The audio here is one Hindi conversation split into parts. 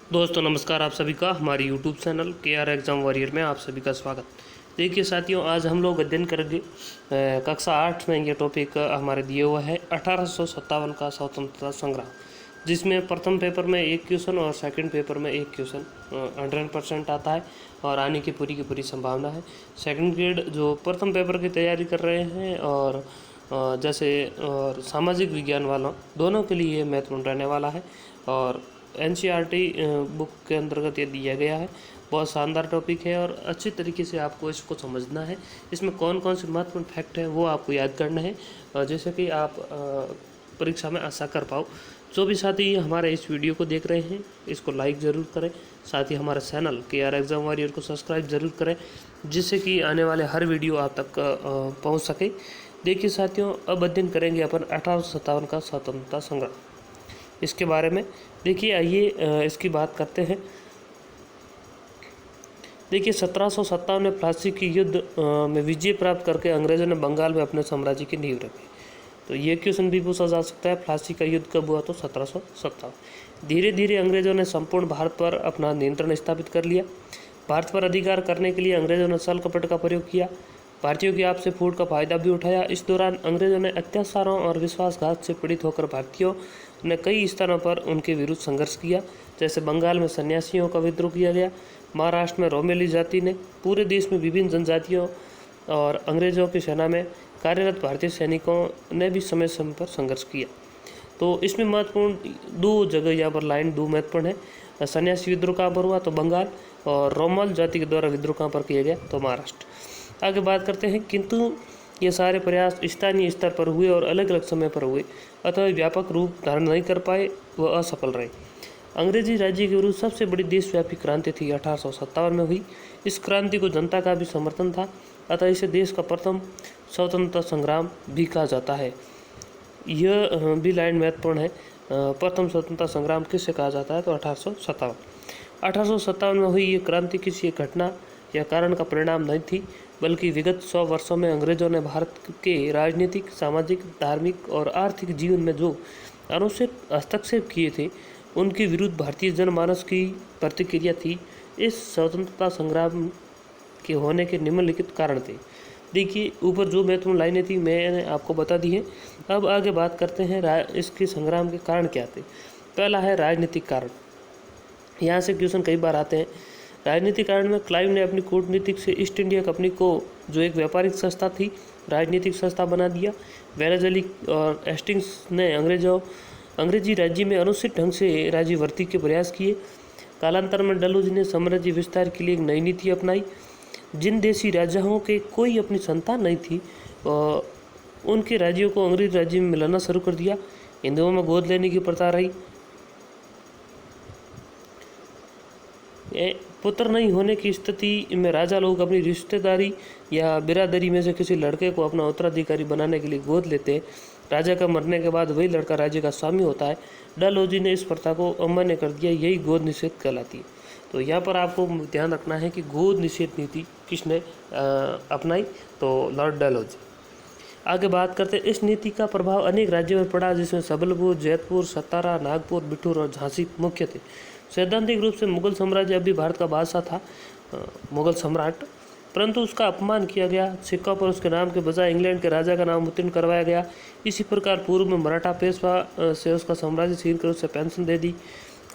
दोस्तों नमस्कार, आप सभी का हमारी YouTube channel KR exam warrior में आप सभी का स्वागत। देखिए साथियों, आज हम लोग अध्ययन करेंगे कक्षा 8 में ये टॉपिक हमारे दिए हुआ है 1857 का स्वतंत्रता संग्राम, जिसमें प्रथम पेपर में एक क्वेश्चन और सेकंड पेपर में एक क्वेश्चन 100% आता है और आने की पूरी संभावना है। सेकंड ग्रेड जो प्रथम पेपर की तैयारी कर रहे हैं और जैसे और सामाजिक विज्ञान वालों दोनों के लिए महत्वपूर्ण रहने वाला है। और NCERT बुक के अंतर्गत ये दिया गया है। बहुत शानदार टॉपिक है और अच्छी तरीके से आपको इसको समझना है। इसमें कौन कौन से महत्वपूर्ण फैक्ट हैं वो आपको याद करना है, जैसे कि आप परीक्षा में आशा कर पाओ। जो भी साथी हमारे इस वीडियो को देख रहे हैं इसको लाइक ज़रूर करें, साथ ही हमारा चैनल KR एग्ज़ाम वॉरियर को सब्सक्राइब ज़रूर करें, जिससे कि आने वाले हर वीडियो आप तक पहुँच सके। देखिए साथियों, अब अध्ययन करेंगे अपन 1857 का स्वतंत्रता संग्राम, इसके बारे में। देखिए आइए इसकी बात करते हैं। देखिए 1757 में प्लासी की युद्ध में विजय प्राप्त करके अंग्रेज़ों ने बंगाल में अपने साम्राज्य की नींव रखी। तो ये क्वेश्चन भी पूछा जा सकता है, प्लासी का युद्ध कब हुआ? तो 1757। धीरे धीरे अंग्रेज़ों ने संपूर्ण भारत पर अपना नियंत्रण स्थापित कर लिया। भारत पर अधिकार करने के लिए अंग्रेज़ों ने छल कपट का प्रयोग किया, भारतीयों की आपसी फूट का फायदा भी उठाया। इस दौरान अंग्रेज़ों ने अत्याचारों और विश्वासघात से पीड़ित होकर भारतीयों ने कई स्थानों पर उनके विरुद्ध संघर्ष किया। जैसे बंगाल में सन्यासियों का विद्रोह किया गया, महाराष्ट्र में रोमेली जाति ने, पूरे देश में विभिन्न जनजातियों और अंग्रेज़ों की सेना में कार्यरत भारतीय सैनिकों ने भी समय समय पर संघर्ष किया। तो इसमें महत्वपूर्ण दो जगह यहाँ पर लाइन दो महत्वपूर्ण है। सन्यासी विद्रोह कहाँ पर हुआ? तो बंगाल। और रोमल जाति के द्वारा विद्रोह कहाँ पर किया गया? तो महाराष्ट्र। आगे बात करते हैं। किंतु ये सारे प्रयास स्थानीय स्तर पर हुए और अलग अलग समय पर हुए, अतः व्यापक रूप धारण नहीं कर पाए, वह असफल रहे। अंग्रेजी राज्य के विरुद्ध सबसे बड़ी देशव्यापी क्रांति थी 1857 में हुई। इस क्रांति को जनता का भी समर्थन था, अतः इसे देश का प्रथम स्वतंत्रता संग्राम भी कहा जाता है। यह भी लाइन महत्वपूर्ण है। प्रथम स्वतंत्रता संग्राम किससे कहा जाता है? तो 1857 में हुई ये क्रांति किसी एक घटना या कारण का परिणाम नहीं थी, बल्कि विगत 100 वर्षों में अंग्रेजों ने भारत के राजनीतिक, सामाजिक, धार्मिक और आर्थिक जीवन में जो अनुचित हस्तक्षेप किए थे, उनके विरुद्ध भारतीय जनमानस की प्रतिक्रिया थी। इस स्वतंत्रता संग्राम के होने के निम्नलिखित कारण थे। देखिए ऊपर जो महत्वपूर्ण लाइनें थी मैंने आपको बता दी है। अब आगे बात करते हैं इसके संग्राम के कारण क्या थे। पहला है राजनीतिक कारण। यहाँ से क्वेश्चन कई बार आते हैं। राजनीतिक कारण में क्लाइव ने अपनी कूटनीतिक से ईस्ट इंडिया कंपनी को, जो एक व्यापारिक संस्था थी, राजनीतिक संस्था बना दिया। वेलेज़ली और हेस्टिंग्स ने अंग्रेजी राज्य में अनुचित ढंग से राज्यवर्ती के प्रयास किए। कालांतर में डलहौजी ने साम्राज्य विस्तार के लिए एक नई नीति अपनाई। जिन देशी राजाओं के कोई अपनी संतान नहीं थी, उनके राज्यों को अंग्रेज राज्य में मिलाना शुरू कर दिया। हिंदुओं में गोद लेने की प्रथा रही। पुत्र नहीं होने की स्थिति में राजा लोग अपनी रिश्तेदारी या बिरादरी में से किसी लड़के को अपना उत्तराधिकारी बनाने के लिए गोद लेते हैं। राजा का मरने के बाद वही लड़का राज्य का स्वामी होता है। डलहौजी ने इस प्रथा को अमान्य कर दिया, यही गोद निषेध कहलाती है। तो यहाँ पर आपको ध्यान रखना है कि गोद निषेध नीति किसने अपनाई? तो लॉर्ड डलहौजी। आगे बात करते हैं। इस नीति का प्रभाव अनेक राज्यों में पड़ा, जिसमें सबलपुर, जयपुर, सतारा, नागपुर, बिठूर और झांसी मुख्य थे। सैद्धांतिक रूप से मुगल साम्राज्य अभी भारत का बादशाह था, मुगल सम्राट, परंतु उसका अपमान किया गया। सिक्कों पर उसके नाम के बजाय इंग्लैंड के राजा का नाम उत्तीर्ण करवाया गया। इसी प्रकार पूर्व में मराठा पेशवा से उसका साम्राज्य छीन कर उसे पेंशन दे दी।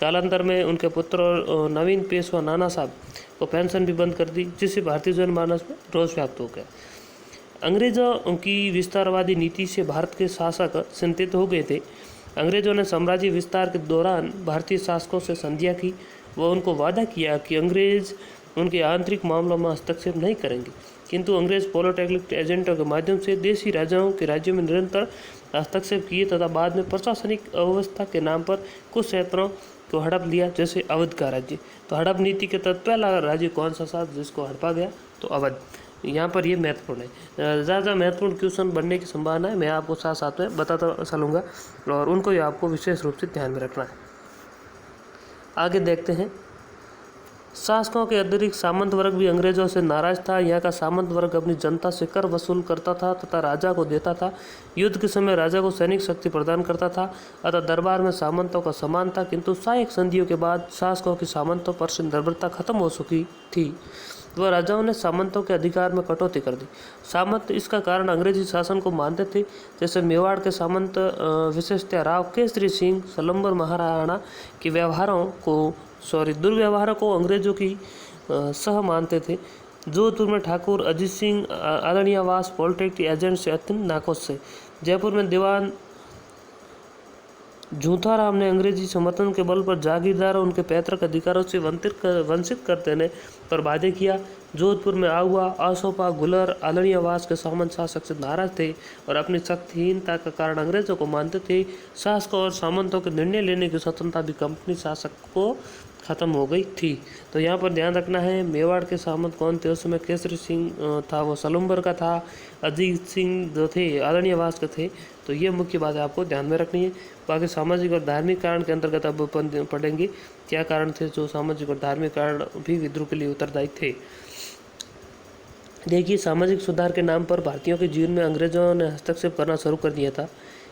कालांतर में उनके पुत्र और नवीन पेशवा नाना साहब को पेंशन भी बंद कर दी, जिससे भारतीय जनमानस में रोष व्याप्त हो गया। अंग्रेजों की विस्तारवादी नीति से भारत के शासक चिंतित हो गए थे। अंग्रेजों ने साम्राज्य विस्तार के दौरान भारतीय शासकों से संधियाँ की। वह उनको वादा किया कि अंग्रेज उनके आंतरिक मामलों में हस्तक्षेप नहीं करेंगे, किंतु अंग्रेज पॉलिटिकल एजेंटों के माध्यम से देशी राजाओं के राज्यों में निरंतर हस्तक्षेप किए तथा बाद में प्रशासनिक अव्यवस्था के नाम पर कुछ क्षेत्रों को हड़प लिया, जैसे अवध का राज्य। तो हड़प नीति के तहत पहला राज्य कौन सा था जिसको हड़पा गया? तो अवध। यहाँ पर ये महत्वपूर्ण है। ज़्यादा महत्वपूर्ण क्वेश्चन बनने की संभावना है, मैं आपको साथ साथ में बताता चलूँगा और उनको ही आपको विशेष रूप से ध्यान में रखना है। आगे देखते हैं। शासकों के अतिरिक्त सामंत वर्ग भी अंग्रेजों से नाराज था। यहाँ का सामंत वर्ग अपनी जनता से कर वसूल करता था तथा राजा को देता था। युद्ध के समय राजा को सैनिक शक्ति प्रदान करता था, अतः दरबार में सामंतों का सम्मान था। किंतु सहायक संधियों के बाद शासकों की सामंतों पर से निर्भरता खत्म हो चुकी थी। वह राजाओं ने सामंतों के अधिकार में कटौती कर दी। सामंत इसका कारण अंग्रेजी शासन को मानते थे। जैसे मेवाड़ के सामंत विशेषतः राव केसरी सिंह सलम्बर महाराणा के दुर्व्यवहारों को अंग्रेजों की सह मानते थे। जोधपुर में ठाकुर अजीत सिंह आदरणीयवास पॉलिटिक एजेंट से अत्यंत नाखुश थे। जयपुर में दीवान झूठाराम ने अंग्रेजी समर्थन के बल पर जागीरदारों उनके पैतृक अधिकारों से वंचित कर देने पर बाध्य किया। जोधपुर में आहुआ, आसोपा, गुलर आदरणीयवास के सामंत शासक से नाराज थे और अपनी शक्तिहीनता का कारण अंग्रेजों को मानते थे। शासकों और सामंतों के निर्णय लेने की स्वतंत्रता भी कंपनी शासक को खत्म हो गई थी। तो यहाँ पर ध्यान रखना है, मेवाड़ के सामंत कौन थे उस समय? केसरी सिंह था, वो सलम्बर का था। अजीत सिंह जो थे आदरणीयवास के थे। तो ये मुख्य बात है, आपको ध्यान में रखनी है। बाकी सामाजिक और धार्मिक कारण के अंतर्गत अब अपन पढ़ेंगे क्या कारण थे जो सामाजिक और धार्मिक कारण भी विद्रोह के लिए उत्तरदायी थे। देखिए, सामाजिक सुधार के नाम पर भारतीयों के जीवन में अंग्रेजों ने हस्तक्षेप करना शुरू कर दिया था।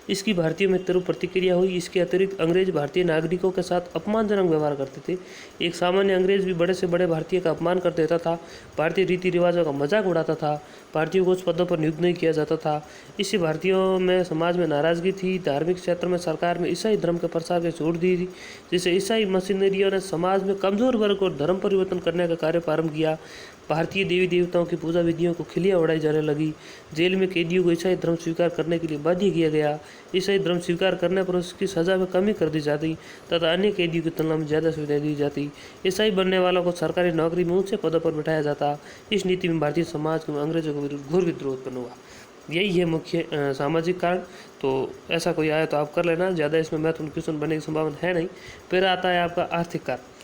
इसकी भारतीयों में तीव्र प्रतिक्रिया हुई। इसके अतिरिक्त अंग्रेज भारतीय नागरिकों के साथ अपमानजनक व्यवहार करते थे। एक सामान्य अंग्रेज भी बड़े से बड़े भारतीय का अपमान कर देता था, भारतीय रीति रिवाजों का मजाक उड़ाता था, भारतीयों को उस पदों पर नियुक्त नहीं किया जाता था। इससे भारतीयों में समाज में नाराजगी थी। धार्मिक क्षेत्र में सरकार में ईसाई धर्म के प्रसार की छूट दी थी, जिससे ईसाई मिशनरियों ने समाज में कमजोर वर्ग को धर्म परिवर्तन करने का कार्य प्रारंभ किया। भारतीय देवी देवताओं की पूजा विधियों को खिल्लियाँ उड़ाई जाने लगी। जेल में कैदियों को ईसाई धर्म स्वीकार करने के लिए बाध्य किया गया। ईसाई धर्म स्वीकार करने पर उसकी सज़ा में कमी कर दी जाती तथा अन्य कैदियों की तुलना में ज़्यादा सुविधाएं दी जाती। ईसाई बनने वालों को सरकारी नौकरी में ऊंचे पदों पर बिठाया जाता। इस नीति में भारतीय समाज में अंग्रेजों के विरुद्ध घोर विद्रोह उत्पन्न हुआ। यही है मुख्य सामाजिक कारण। तो ऐसा कोई आए तो आप कर लेना, ज़्यादा इसमें महत्वपूर्ण क्वेश्चन बनने की संभावना है नहीं। फिर आता है आपका आर्थिक कारण।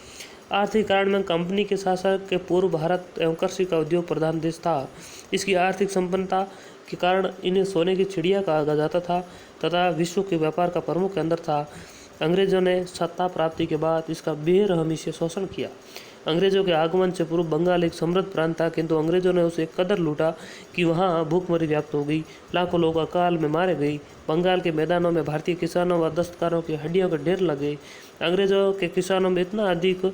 आर्थिक कारण में कंपनी के शासक के पूर्व भारत एवं कृषि का उद्योग प्रधान देश था। इसकी आर्थिक संपन्नता के कारण इन्हें सोने की चिड़िया कहा जाता था तथा विश्व के व्यापार का प्रमुख केंद्र था। अंग्रेजों ने सत्ता प्राप्ति के बाद इसका बेरहमी से शोषण किया। अंग्रेजों के आगमन से पूर्व बंगाल एक समृद्ध प्रांत था, किंतु अंग्रेजों ने उसे कदर लूटा कि वहाँ भूखमरी व्याप्त हो गई। लाखों लोग अकाल में मारे गए। बंगाल के मैदानों में भारतीय किसानों व दस्तकारों की हड्डियों के ढेर लगे। अंग्रेजों के किसानों में इतना अधिक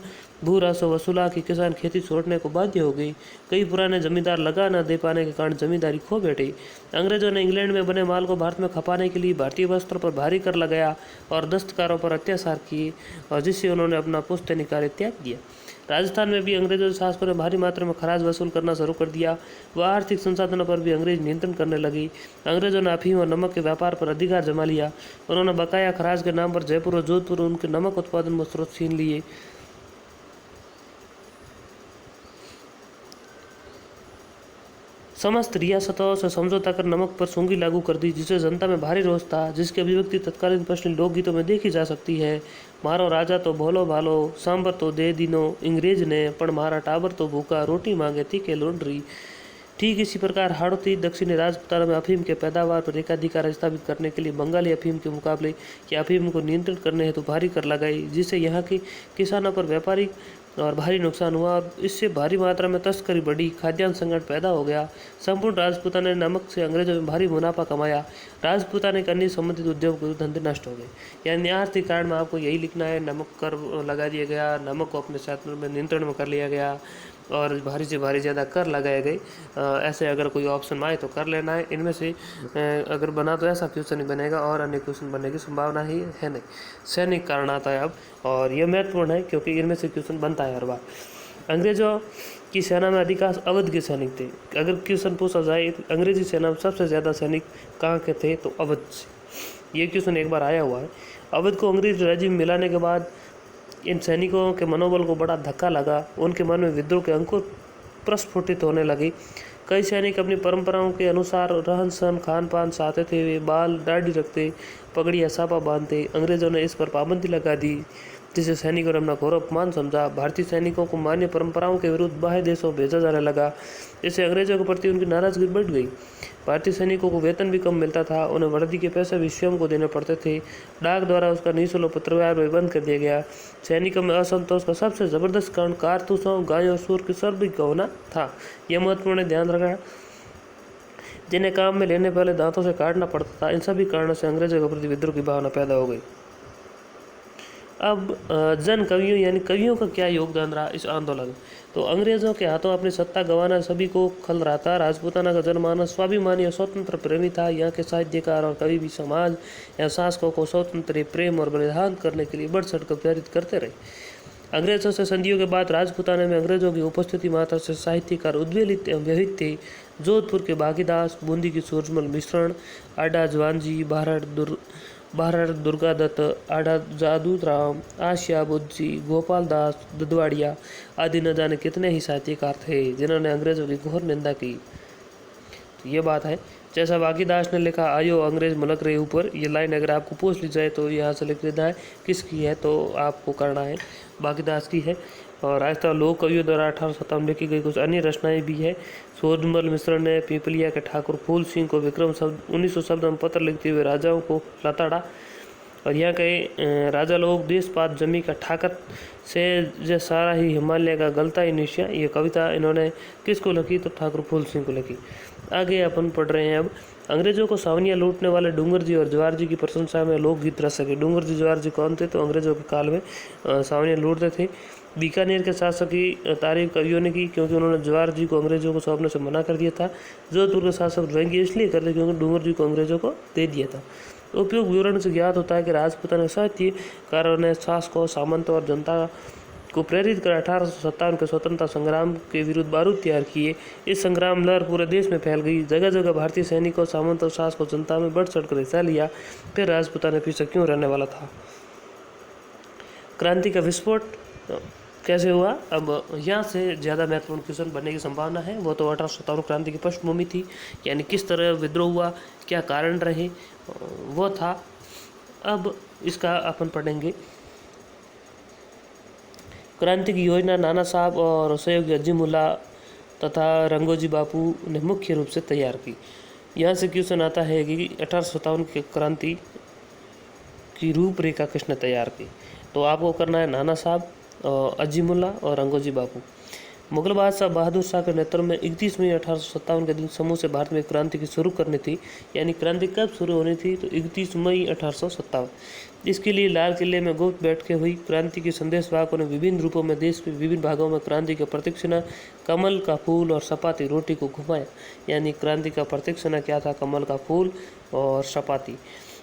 भू राजस्व वसूला कि किसान खेती छोड़ने को बाध्य हो गई। कई पुराने जमींदार लगा न दे पाने के कारण जमींदारी खो बैठे। अंग्रेजों ने इंग्लैंड में बने माल को भारत में खपाने के लिए भारतीय वस्त्रों पर भारी कर लगाया और दस्तकारों पर अत्याचार किए, और जिससे उन्होंने अपना पुश्तैनी कार्य त्याग दिया। राजस्थान में भी अंग्रेजों शासकों ने भारी मात्रा में खराज वसूल करना शुरू कर दिया। वह आर्थिक संसाधनों पर भी अंग्रेज नियंत्रण करने लगे। अंग्रेजों ने अफीम और नमक के व्यापार पर अधिकार जमा लिया। उन्होंने बकाया खराज के नाम पर जयपुर और जोधपुर उनके नमक उत्पादन में स्रोत छीन लिए। समस्त रियासतों से समझौता कर नमक पर सूंगी लागू कर दी, जिससे जनता में भारी रोष था, जिसकी अभिव्यक्ति तत्कालीन पश्चिमी लोकगीतों में देखी जा सकती है। मारो राजा तो भोलो भालो, सांबर तो दे दिनो अंग्रेज ने, पण मारा टाबर तो भूखा, रोटी मांगे तीखे लौंडरी। ठीक इसी प्रकार हाड़ौती दक्षिणी राजपुताना में अफीम के पैदावार पर एकाधिकार स्थापित करने के लिए बंगाली अफीम के मुकाबले या अफीम को नियंत्रित करने हेतु भारी कर लगाई, जिससे यहाँ के किसानों पर व्यापारिक और भारी नुकसान हुआ। इससे भारी मात्रा में तस्करी बढ़ी, खाद्यान्न संकट पैदा हो गया। संपूर्ण राजपूताना ने नमक से अंग्रेजों में भारी मुनाफा कमाया। राजपूताना के अन्य संबंधित उद्योग धंधे नष्ट हो गए। यानी आर्थिक कारण में आपको यही लिखना है, नमक कर लगा दिया गया, नमक को अपने शासन में नियंत्रण में कर लिया गया और भारी से भारी ज़्यादा कर लगाए गए। ऐसे अगर कोई ऑप्शन आए तो कर लेना है। इनमें से अगर बना तो ऐसा क्वेश्चन ही बनेगा और अन्य क्वेश्चन बनने की संभावना ही है नहीं। सैनिक कारण आता है अब, और यह महत्वपूर्ण है क्योंकि इनमें से क्वेश्चन बनता है हर बार। अंग्रेजों की सेना में अधिकांश अवध के सैनिक थे। अगर क्वेश्चन पूछा जाए तो अंग्रेजी सेना में सबसे ज़्यादा सैनिक कहाँ के थे, तो अवध से। ये क्वेश्चन एक बार आया हुआ है। अवध को अंग्रेज राज्य में मिलाने के बाद इन सैनिकों के मनोबल को बड़ा धक्का लगा। उनके मन में विद्रोह के अंकुर प्रस्फुटित होने लगे। कई सैनिक अपनी परंपराओं के अनुसार रहन सहन खान पान चाहते थे। वे बाल दाढ़ी रखते, पगड़ी या सापा बांधते। अंग्रेजों ने इस पर पाबंदी लगा दी। जिसे सैनिकों ने अपना घोर अपमान समझा। भारतीय सैनिकों को मान्य परंपराओं के विरुद्ध बाह्य देशों भेजा जाने लगा, जिससे अंग्रेजों के प्रति उनकी नाराजगी बढ़ गई। भारतीय सैनिकों को वेतन भी कम मिलता था, उन्हें वर्दी के पैसे भी स्वयं को देने पड़ते थे। डाक द्वारा उसका निःशुल्क पत्रव्यवहार भी बंद कर दिया गया। सैनिकों में असंतोष का सबसे जबरदस्त कारण कारतूसों, गायों और सूर की चर्बी का होना था। यह महत्वपूर्ण ध्यान रखना, जिन्हें काम में लेने पहले दांतों से काटना पड़ता था। इन सभी कारणों से अंग्रेजों के प्रति विद्रोह की भावना पैदा हो गई। अब जन कवियों यानी कवियों का क्या योगदान रहा इस आंदोलन में? तो अंग्रेजों के हाथों अपनी सत्ता गंवाना सभी को खल रहा था। राजपूताना का जनमानस स्वाभिमानी और स्वतंत्र प्रेमी था। यहाँ के साहित्यकार और कवि भी समाज या शासकों को स्वतंत्र प्रेम और बलिदान करने के लिए बढ़ चढ़ कर प्रेरित करते रहे। अंग्रेजों से संधियों के बाद राजपूताना में अंग्रेजों की उपस्थिति मात्रा से साहित्यकार उद्वेलित एवं व्यथित थे। जोधपुर के बागीदास, बूंदी की सूरजमल मिश्रण, आडा जवानजी, भारत दुर्गादत्त, आडा जादूराम, आशिया बुज्जी, गोपाल दास ददवाड़िया आदि न जाने कितने ही साहित्यकार थे जिन्होंने अंग्रेजों की घोर निंदा की। तो ये बात है। जैसा बागीदास ने लिखा, आयो अंग्रेज मुलक रहे ऊपर, ये लाइन अगर आपको पूछ ली जाए तो यहाँ से लिख देना है किसकी है, तो आपको करना है बागीदास की है। और राजस्थान लोक कवियों द्वारा 1857 में लिखी गई कुछ अन्य रचनाएं भी है। सूरजमल मिश्र ने पीपलिया के ठाकुर फूल सिंह को विक्रम शब्द 1900 शब्द में पत्र लिखते हुए राजाओं को लताड़ा। और यहाँ के राजा लोग देश पात जमी का ठाकत से जो सारा ही हिमालय का गलता ही निश्चय, ये कविता इन्होंने किसको लिखी? तो ठाकुर फूल सिंह को लिखी। आगे अपन पढ़ रहे हैं अब। अंग्रेजों को सावनिया लूटने वाले डूंगर जी और जवाहर जी की प्रशंसा में लोकगीत रच सके। डूंगर जी जवाहर जी कौन थे? तो अंग्रेजों के काल में सावनिया लूटते थे। बीकानेर के शासक की तारीफ कवियों ने की क्योंकि उन्होंने जवाहर जी को अंग्रेजों को सौंपने से मना कर दिया था। जोधपुर के शासक व्यंग्य इसलिए करते क्योंकि डूंगर जी को अंग्रेजों को दे दिया था। उपयुक्त विवरण से ज्ञात होता है कि राजपूताना साहित्यकारों ने शासकों, सामंतों और जनता को प्रेरित कर 1857 के स्वतंत्रता संग्राम के विरुद्ध बारूद तैयार किए। इस संग्राम लहर पूरे देश में फैल गई। जगह जगह भारतीय सैनिकों, सामंतों, शासकों, जनता में बढ़ चढ़ कर हिस्सा लिया। फिर राजपूताना पीछे क्यों रहने वाला था? क्रांति का विस्फोट कैसे हुआ? अब यहाँ से ज़्यादा महत्वपूर्ण क्वेश्चन बनने की संभावना है। वो तो 1857 क्रांति की पृष्ठभूमि थी, यानी किस तरह विद्रोह हुआ, क्या कारण रहे, वो था। अब इसका अपन पढ़ेंगे। क्रांति की योजना नाना साहब और सहयोगी अजीमुल्ला तथा रंगोजी बापू ने मुख्य रूप से तैयार की। यहाँ से क्वेश्चन आता है कि 1857 की क्रांति की रूपरेखा किसने तैयार की? तो आपको करना है नाना साहब, अजीमुल्ला और रंगोजी बापू। मुगल बादशाह बहादुर शाह के नेतृत्व में 31 मई 1857 के दिन समूह से भारत में क्रांति की शुरू करनी थी। यानी क्रांति कब शुरू होनी थी? तो 31 मई 1857। इसके लिए लाल किले में गुप्त बैठकें हुई। क्रांति के संदेशवाहकों ने विभिन्न रूपों में देश के विभिन्न भागों में क्रांति के प्रतीक्षणा कमल का फूल और चपाती रोटी को घुमाया। यानी क्रांति का प्रतीक्षणा क्या था? कमल का फूल और चपाती।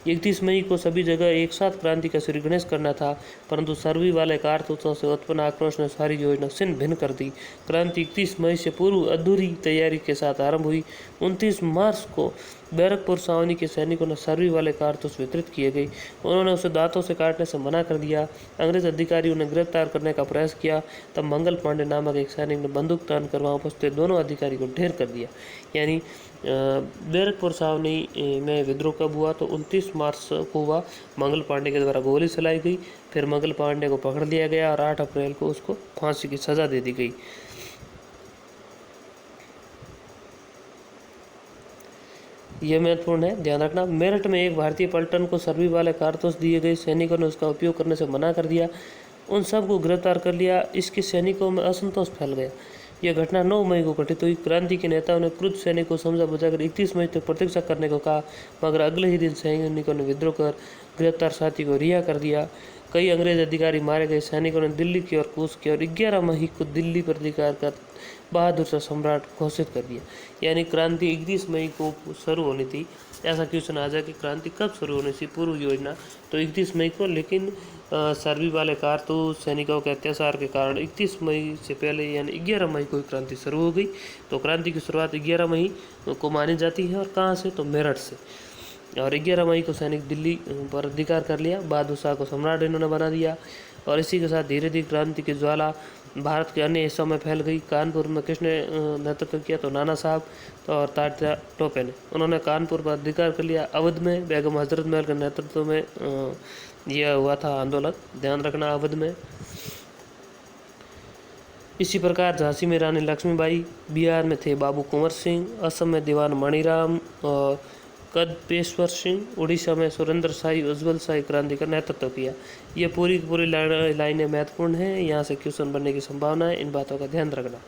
31 मई को सभी जगह एक साथ क्रांति का श्री गणेश करना था, परंतु सर्वी वाले कारतूसों से उत्पन्न आक्रोश ने सारी योजना छिन्न भिन्न कर दी। क्रांति 31 मई से पूर्व अधूरी तैयारी के साथ आरंभ हुई। 29 मार्च को बैरकपुर छावनी के सैनिकों ने सर्वी वाले कारतूस वितरित किए गए। उन्होंने उसे दांतों से काटने से मना कर दिया। अंग्रेज अधिकारियों ने गिरफ्तार करने का प्रयास किया, तब मंगल पांडे नामक एक सैनिक ने बंदूक तान कर वहाँ उपस्थित दोनों अधिकारी को ढेर कर दिया। यानी बैरकपुर छावनी में विद्रोह कब हुआ? तो 29 मार्च को हुआ। मंगल पांडे के द्वारा गोली चलाई गई। फिर मंगल पांडे को पकड़ लिया गया और 8 अप्रैल को उसको फांसी की सजा दे दी गई। यह महत्वपूर्ण है, ध्यान रखना। मेरठ में एक भारतीय पलटन को सर्वी वाले कारतूस दिए गए। सैनिकों ने उसका उपयोग करने से मना कर दिया। उन सब को गिरफ्तार कर लिया। इसके सैनिकों में असंतोष फैल गया। यह घटना 9 मई को घटित हुई। क्रांति के नेताओं ने क्रुद्ध सैनिक को समझा बुझाकर 31 मई तक प्रतीक्षा करने को कहा, मगर अगले ही दिन सैनिकों ने विद्रोह कर गिरफ्तार साथी को रिहा कर दिया। कई अंग्रेज अधिकारी मारे गए। सैनिकों ने दिल्ली की ओर कूच किया और 11 मई को दिल्ली पर अधिकार कर बहादुर शाह सम्राट घोषित कर दिया। यानी क्रांति 31 मई को शुरू होनी थी। ऐसा क्वेश्चन आ जाए कि क्रांति कब शुरू होनी थी? पूर्व योजना तो 31 मई को, लेकिन सर्वी वाले कारतूस सैनिकों के अत्याचार के कारण 31 मई से पहले यानी 11 मई को क्रांति शुरू हो गई। तो क्रांति की शुरुआत 11 मई को मानी जाती है। और कहाँ से? तो मेरठ से। और 11 मई को सैनिक दिल्ली पर अधिकार कर लिया। बहादुर शाह को सम्राट इन्होंने बना दिया। और इसी के साथ धीरे धीरे क्रांति की ज्वाला भारत के अन्य हिस्सों में फैल गई। कानपुर में किसने नेतृत्व किया? तो नाना साहब और तात्या टोपे ने। उन्होंने कानपुर पर अधिकार कर लिया। अवध में बेगम हजरत महल के नेतृत्व में यह हुआ था आंदोलन, ध्यान रखना अवध में। इसी प्रकार झांसी में रानी लक्ष्मीबाई, बिहार में थे बाबू कुंवर सिंह, असम में दीवान मणिराम और कदपेश्वर सिंह, उड़ीसा में सुरेंद्र शाही, उज्ज्वल शाही क्रांति का नेतृत्व किया। ये पूरी की पूरी लाइनें महत्वपूर्ण हैं, यहाँ से क्वेश्चन बनने की संभावना है, इन बातों का ध्यान रखना।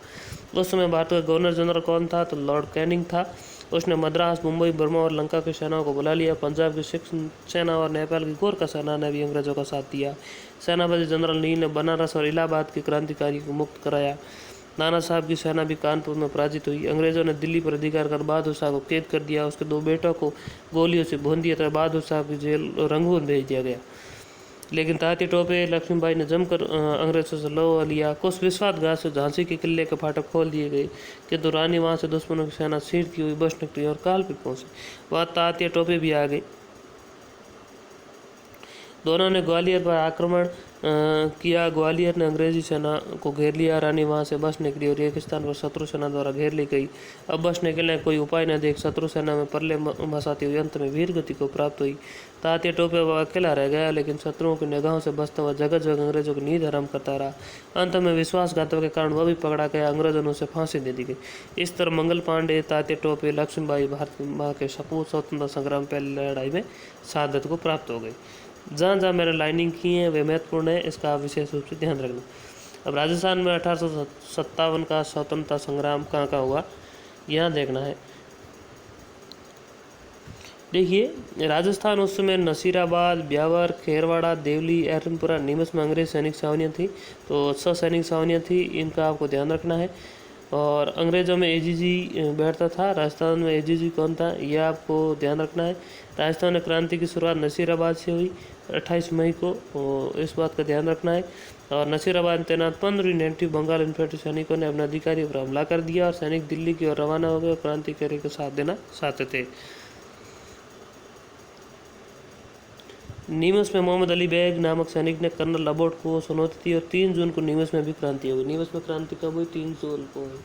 उस समय भारत का गवर्नर जनरल कौन था? तो लॉर्ड कैनिंग था। उसने मद्रास, मुंबई, बर्मा और लंका की सेनाओं को बुला लिया। पंजाब की सिख सेना और नेपाल की गोरखा सेना ने भी अंग्रेजों का साथ दिया। सेनापति जनरल नील ने बनारस और इलाहाबाद के क्रांतिकारी को मुक्त कराया। नाना साहब की सेना भी कानपुर में पराजित हुई। अंग्रेजों ने दिल्ली पर अधिकार कर बहादुर शाह को कैद कर दिया। उसके 2 बेटों को गोलियों से भून दिया था। बहादुर साहब की जेल रंगून भेज दिया गया। लेकिन तात्या टोपे लक्ष्मीबाई ने जमकर अंग्रेजों से लड़ लिया। कुछ विश्वासघात से झांसी के किले के फाटक खोल दिए गए, किंतु रानी वहां से दुश्मनों की सेना छीटती हुई बस निकली और कालपीट पहुंची। वहां तात्या टोपे भी आ गई। दोनों ने ग्वालियर पर आक्रमण किया। ग्वालियर ने अंग्रेजी सेना को घेर लिया। रानी वहां से बस निकली और एक स्थान पर शत्रु सेना द्वारा घेर ली गई। अब बस निकलने कोई उपाय न देख शत्रु सेना में परले मसाती हुई अंत में वीर गति को प्राप्त हुई। तात्या टोपे वह अकेला रह गया, लेकिन शत्रुओं की निगाहों से बचता हुआ जगह जगह अंग्रेजों की नींद हराम करता रहा। अंत में विश्वासघातों के कारण वह भी पकड़ा गया। अंग्रेजों ने उसे फांसी दे दी गई। इस तरह मंगल पांडे, तात्या टोपे, लक्ष्मीबाई भारत माँ के सपूत स्वतंत्रता संग्राम पहली लड़ाई में शहादत को प्राप्त हो गई। जहाँ जहाँ मैंने लाइनिंग की है वे महत्वपूर्ण है, इसका आप विशेष रूप से ध्यान रखना। अब राजस्थान में 1857 का स्वतंत्रता संग्राम कहाँ कहाँ हुआ, यहाँ देखना है। देखिए, राजस्थान उस समय नसीराबाद, ब्यावर, खेरवाड़ा, देवली, एरनपुरा, नीमच में अंग्रेज सैनिक छावनियाँ थी। तो 6 सैनिक छावनियाँ थी, इनका आपको ध्यान रखना है। और अंग्रेज़ों में एजीजी बैठता था। राजस्थान में एजीजी कौन था, यह आपको ध्यान रखना है। राजस्थान में क्रांति की शुरुआत नसीराबाद से हुई 28 मई को, इस बात का ध्यान रखना है। और नसीराबाद में तैनात 15 नेटिव बंगाल इन्फेंट्री सैनिकों ने अपने अधिकारियों पर हमला कर दिया और सैनिक दिल्ली की ओर रवाना हो गए और क्रांतिकारी का साथ देना चाहते थे। नीमच में मोहम्मद अली बेग नामक सैनिक ने कर्नल अबोट को चुनौती दी और 3 जून को नीमच में भी क्रांति हुई। नीमच में क्रांति कब हुई? 3 जून को हुई।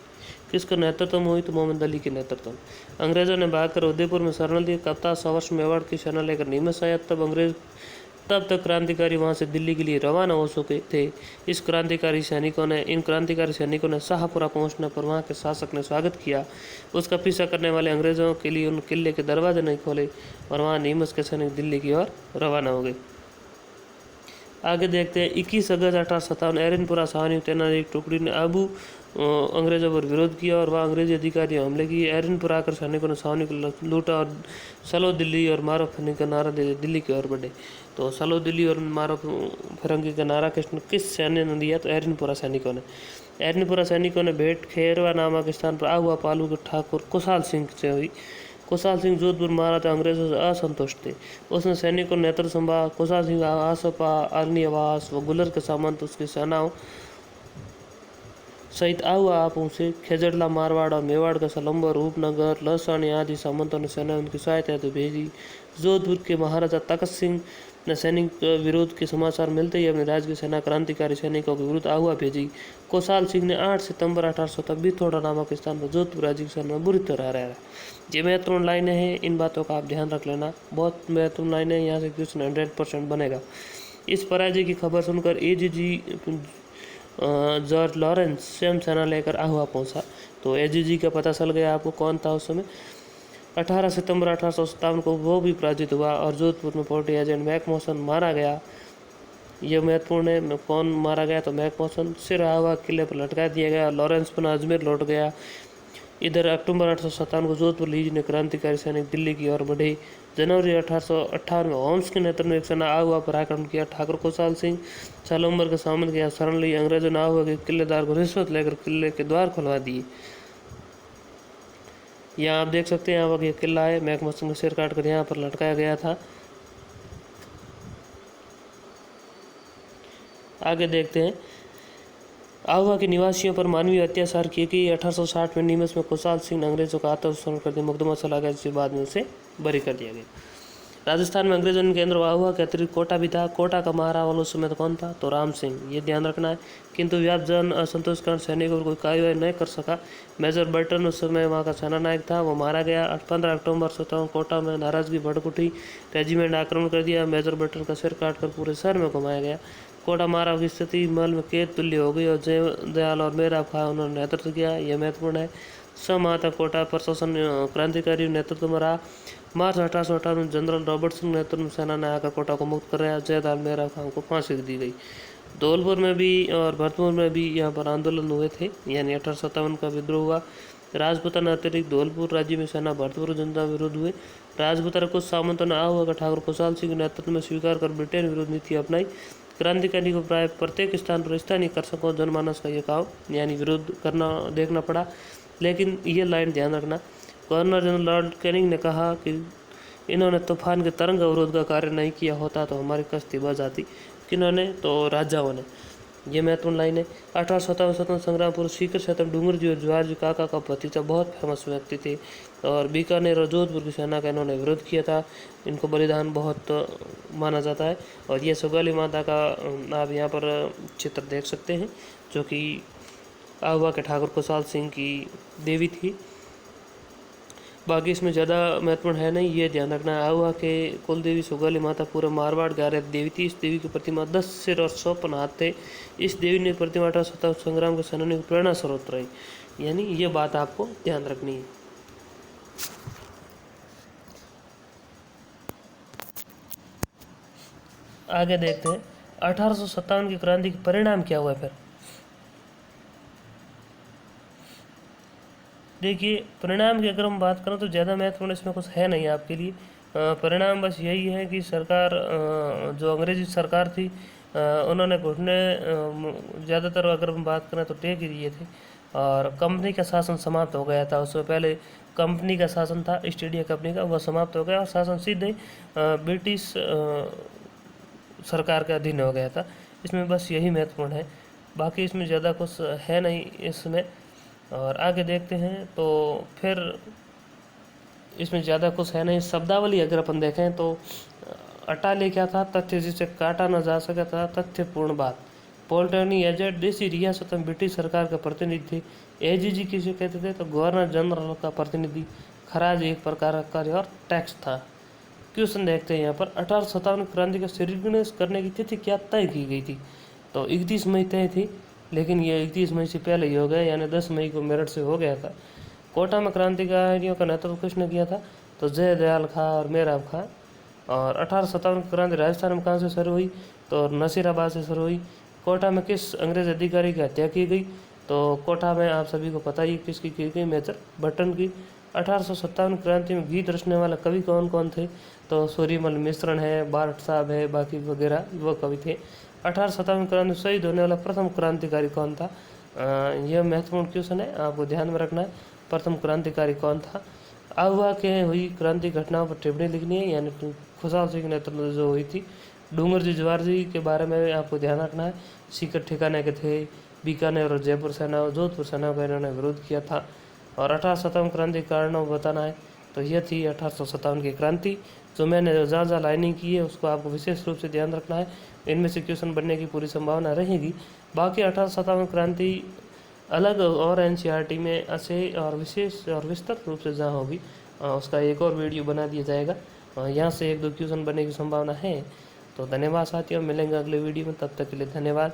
किसका नेतृत्व में हुई? तो मोहम्मद अली के नेतृत्व में। अंग्रेजों ने भागकर उदयपुर में शरण ली। कप्तान सवर्ष मेवाड़ की सेना लेकर नीमच आया। तब तक क्रांतिकारी वहां से दिल्ली के लिए रवाना हो चुके थे। इन क्रांतिकारी सैनिकों ने शाहपुरा पहुंचने पर वहां के शासक ने स्वागत किया। उसका पीछा करने वाले अंग्रेजों के लिए उन किले के दरवाजे नहीं खोले और वहां नीमच के सैनिक दिल्ली की ओर रवाना हो गए। आगे देखते हैं। 21 अगस्त 1857 एरनपुरा छावनी में तैनात एक टुकड़ी ने अंग्रेजों पर विरोध किया और वह अंग्रेजी अधिकारियों हमले किए। एरनपुरा आकर सैनिकों ने छावनी को लूटा और चलो दिल्ली और मारो फिरंगी का नारा दे दिल्ली की ओर बढ़े। तो चलो दिल्ली और मारो फिरंगी का नारा किस सैन्य ने दिया? तो एरनपुरा सैनिकों ने। एरनपुरा सैनिकों ने भेंट खेरवा नामक स्थान पर आहुआ पालू के ठाकुर कुशाल सिंह से हुई। कुशाल सिंह जोधपुर महाराजा अंग्रेजों से असंतुष्ट थे। उसने सैनिकों ने नेतृत्व संभाला। कुशाल सिंह आसपा, अरनिवास व गुलर के सामंत उसकी सेनाओं सहित आहुआ आपों से खेजड़ला, मारवाड़ और मेवाड़ का सलम्बर, रूपनगर, लसानी आदि सामंतों ने सेना उनकी सहायता तो भेजी। जोधपुर के महाराजा तखत सिंह ने सैनिक विरोध के समाचार मिलते ही अपनी राज्य की सेना क्रांतिकारी सैनिकों के विरुद्ध आहुआ भेजी। कुशाल सिंह ने 8 सितंबर 1800 बिथोड़ा नामक स्थान पर जोधपुर राज्य की सेना बुरी तरह हराया। ये महत्वपूर्ण लाइनें हैं, इन बातों का आप ध्यान रख लेना। बहुत महत्वपूर्ण लाइनें, यहाँ से क्वेश्चन 100% बनेगा। इस पराजय की खबर सुनकर एजीजी जॉर्ज लॉरेंस स्वयं सेना लेकर आहुआ पहुंचा। तो एजीजी का पता चल गया आपको कौन था उस समय। 18 सितंबर 1857 को वो भी पराजित हुआ और जोधपुर में पोर्ट एजेंट मैकमोहन मारा गया। यह महत्वपूर्ण है, कौन मारा गया? तो मैकमोहन। सिर आहुआ किले पर लटका दिया गया। लॉरेंस पुनः अजमेर लौट गया। इधर अक्टूबर 1857 को जोधपुर लीज ने क्रांतिकारी सैनिक दिल्ली की ओर बढ़े। जनवरी 1858 में होम्स के नेतृत्व में एक सेना आहुआ पर आक्रमण किया। ठाकुर कुशाल सिंह सालुम्बर के सामंत के शरण ली। अंग्रेजों ने आहुआ के किलेदार को रिश्वत लेकर किले के द्वार खुलवा दिए। यहाँ आप देख सकते हैं, यहाँ पर यह किला है। मैकमोहन का सिर काटकर यहाँ पर लटकाया गया था। आगे देखते हैं। आहुआ के निवासियों पर मानवीय अत्याचार किए गए। 1860 में नीमच में कुशाल सिंह ने अंग्रेजों का आत्मसमर्पण कर दिया। मुकदमा चला गया, जिसके बाद में उसे बरी कर दिया गया। राजस्थान में अंग्रेजों ने केंद्र हुआ के अतिरिक्त कोटा भी था। कोटा का महारावल उस समय तो कौन था? तो राम सिंह, ये ध्यान रखना है। किंतु व्याप्त जन असंतोष के कारण सैनिकों पर कोई कार्रवाई नहीं कर सका। मेजर बर्टन उस समय वहाँ का सेना नायक था, वो मारा गया। 15 अक्टूबर 17 कोटा में नाराजगी भड़क उठी, रेजिमेंट आक्रमण कर दिया। मेजर बर्टन का सिर काटकर पूरे शहर में घुमाया गया। कोटा महाराव की स्थिति मल में कैद तुल्य हो गई और जय दयाल और मेरा खा उन्होंने नेतृत्व किया, यह महत्वपूर्ण है। 6 माह तक कोटा प्रशासन क्रांतिकारी नेतृत्व में रहा। मार्च 1858 में जनरल रॉबर्टसन नेतृत्व में सेना ने आकर कोटा को मुक्त कराया। जयदाल मेरा खां को फांसी दी गई। धौलपुर में भी और भरतपुर में भी यहाँ पर आंदोलन हुए थे, यानी 1857 का विद्रोह हुआ। राजपूताना अतिरिक्त धौलपुर राज्य में सेना भरतपुर जनता विरुद्ध हुए। राजपूताना कुछ सामंतों ने आहुआ ठाकुर खुशहाल सिंह के नेतृत्व में स्वीकार कर ब्रिटेन विरुद्ध नीति अपनाई। क्रांतिकारी को प्राय प्रत्येक स्थान पर स्थानीय कृषकों जनमानस का ये काम यानी विरोध करना देखना पड़ा। लेकिन ये लाइन ध्यान रखना, गवर्नर जनरल लॉर्ड कैनिंग ने कहा कि इन्होंने तूफान के तरंग अवरोध का कार्य नहीं किया होता तो हमारी कश्ती बच जाती। किन्होंने? तो राजाओं ने। ये महत्वपूर्ण लाइन है। 1857 स्वतंत्र संग्राम पूर्व सीकर क्षेत्र डूंगर जी और जवाहर जी काका का भतीजा बहुत फेमस व्यक्ति थे और बीकानेर और जोधपुर की सेना का इन्होंने विरोध किया था। इनको बलिदान बहुत माना जाता है। और ये सुगाली माता का आप यहाँ पर चित्र देख सकते हैं, जो कि आहुआ के ठाकुर खुशहाल सिंह की देवी थी। बाकी इसमें ज़्यादा महत्वपूर्ण है नहीं, ये ध्यान रखना है। आहुआ के कुल देवी सुगाली माता पूरे मारवाड़ की आराध्य देवी थी। इस देवी की प्रतिमा 10 सिर और 100 हाथ थे। इस देवी ने प्रतिमा 1857 संग्राम के सेनानियों की प्रेरणा स्रोत रही, यानी ये बात आपको ध्यान रखनी है। आगे देखते हैं 1857 की क्रांति के परिणाम क्या हुआ। फिर देखिए, परिणाम की अगर हम बात करें तो ज़्यादा महत्वपूर्ण इसमें कुछ है नहीं आपके लिए। परिणाम बस यही है कि सरकार जो अंग्रेजी सरकार थी उन्होंने घुटने ज़्यादातर अगर हम बात करें तो टेक ही दिए थे और कंपनी का शासन समाप्त हो गया था। उससे पहले कंपनी का शासन था, ईस्ट इंडिया कंपनी का, वह समाप्त हो गया और शासन सीधे ब्रिटिश सरकार के अधीन हो गया था। इसमें बस यही महत्वपूर्ण है, बाकी इसमें ज़्यादा कुछ है नहीं इसमें। और आगे देखते हैं तो फिर इसमें ज़्यादा कुछ है नहीं। शब्दावली अगर अपन देखें तो अटाले क्या था? तथ्य जिसे काटा न जा सका था, तथ्यपूर्ण बात। पोल्टर्नी एजेंट देसी रियासत में ब्रिटिश सरकार का प्रतिनिधि थे। एजीजी किसे कहते थे? तो गवर्नर जनरल का प्रतिनिधि। खराज एक प्रकार का कार्य और टैक्स था। क्वेश्चन देखते हैं यहाँ पर 1857 क्रांति का श्रीगणेश करने की तिथि क्या तय की गई थी? तो 31 मई तय थी, लेकिन ये 31 मई से पहले ही हो गया, यानी 10 मई को मेरठ से हो गया था। कोटा में क्रांतिकारियों का नेतृत्व किसने किया था? तो जय दयाल खां और मेहराब खां। और 1857 की क्रांति राजस्थान में कहाँ से शुरू हुई? तो नसीराबाद से शुरू हुई। कोटा में किस अंग्रेज अधिकारी की हत्या की गई? तो कोटा में आप सभी को पता ही किसकी की गई? मेजर बर्टन की। 1857 क्रांति में गीत रचने वाला कवि कौन कौन थे? तो सूर्यमल मिश्रण है, बारट साहब है, बाकी वगैरह वो कवि थे। 1857 क्रांति में शहीद होने वाला प्रथम क्रांतिकारी कौन था? यह महत्वपूर्ण क्वेश्चन है, आपको ध्यान में रखना है। प्रथम क्रांतिकारी कौन था? आहुआ के हुई क्रांति घटनाओं पर टिप्पणी लिखनी है, यानी खुशहाल सिंह नेतृत्व जो हुई थी। डूंगर जी जवाहर जी के बारे में आपको ध्यान रखना है। सीकर ठिकाने के थे। बीकानेर और जयपुर सेना जोधपुर सेना का इन्होंने विरोध किया था। और 1857 क्रांति के कारणों बताना है, तो यह थी 1857 की क्रांति। जो मैंने जहाँ जहाँ लाइनिंग की है उसको आपको विशेष रूप से ध्यान रखना है, इनमें से क्वेश्चन बनने की पूरी संभावना रहेगी। बाकी 1857 क्रांति अलग और एनसीईआरटी में ऐसे और विशेष और विस्तृत रूप से जहाँ होगी उसका एक और वीडियो बना दिया जाएगा। यहाँ से 1-2 क्वेश्चन बनने की संभावना है। तो धन्यवाद साथियों, मिलेंगे अगले वीडियो में, तब तक के लिए धन्यवाद।